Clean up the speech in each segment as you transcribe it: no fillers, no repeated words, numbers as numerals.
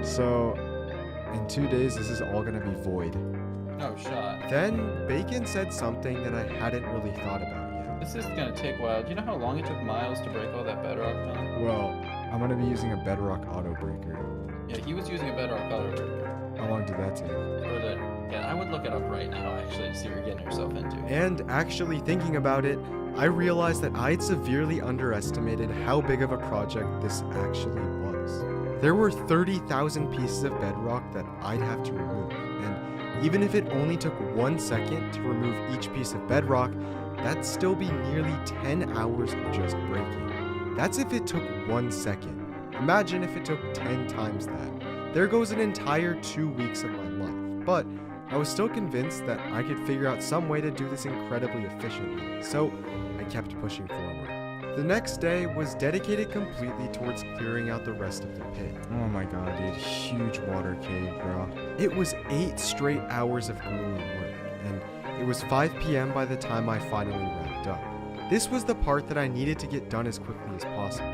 So, in 2 days, this is all gonna be void. No shot. Then, Bacon said something that I hadn't really thought about yet. This is gonna take a while. Do you know how long it took Miles to break all that bedrock down? Well, I'm gonna be using a bedrock auto breaker. Yeah, he was using a bedrock auto breaker. How long did that take? Yeah, I would look it up right now, actually, to see what you're getting yourself into. And actually thinking about it, I realized that I'd severely underestimated how big of a project this actually was. There were 30,000 pieces of bedrock that I'd have to remove, and even if it only took 1 second to remove each piece of bedrock, that'd still be nearly 10 hours of just breaking. That's if it took 1 second. Imagine if it took 10 times that. There goes an entire 2 weeks of my life, but I was still convinced that I could figure out some way to do this incredibly efficiently, so I kept pushing forward. The next day was dedicated completely towards clearing out the rest of the pit. Oh my god, dude, huge water cave, bro. It was 8 straight hours of grueling work, and it was 5 p.m. by the time I finally wrapped up. This was the part that I needed to get done as quickly as possible.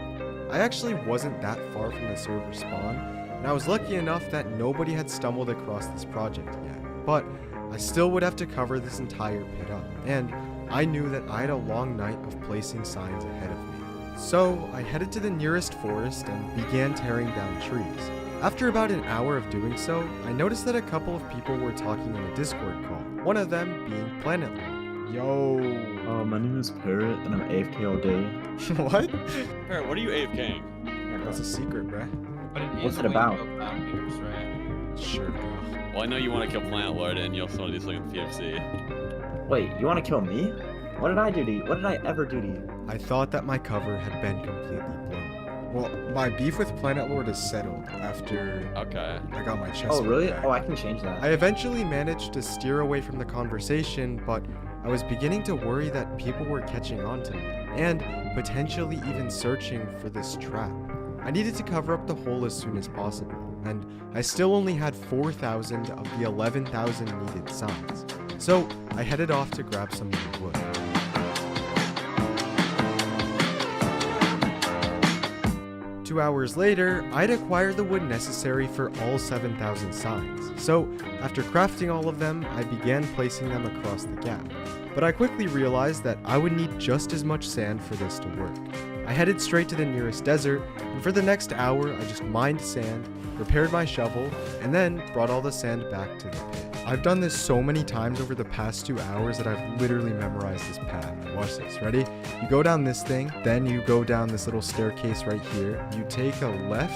I actually wasn't that far from the server spawn, and I was lucky enough that nobody had stumbled across this project yet. But I still would have to cover this entire pit up, and I knew that I had a long night of placing signs ahead of me. So I headed to the nearest forest and began tearing down trees. After about an hour of doing so, I noticed that a couple of people were talking in a Discord call, one of them being Planet Lord. Yo! My name is Parrot, and I'm AFK all day. What? Parrot, what are you AFKing? That's a secret, bruh. But it What's is it a way to about? go boundaries, right? Sure, bro. Well, I know you want to kill Planet Lord, and you also want to do something with PFC. Wait, you want to kill me? What did I do to you? What did I ever do to you? I thought that my cover had been completely blown. Well, my beef with Planet Lord is settled after Okay. I got my chest. Oh, really? back. Oh, I can change that. I eventually managed to steer away from the conversation, but I was beginning to worry that people were catching on to me, and potentially even searching for this trap. I needed to cover up the hole as soon as possible, and I still only had 4,000 of the 11,000 needed signs. So I headed off to grab some more wood. Two hours later, I'd acquired the wood necessary for all 7,000 signs. So after crafting all of them, I began placing them across the gap. But I quickly realized that I would need just as much sand for this to work. I headed straight to the nearest desert, and for the next hour, I just mined sand, repaired my shovel, and then brought all the sand back to the pit. I've done this so many times over the past 2 hours that I've literally memorized this path. Watch this, ready? You go down this thing, then you go down this little staircase right here, you take a left,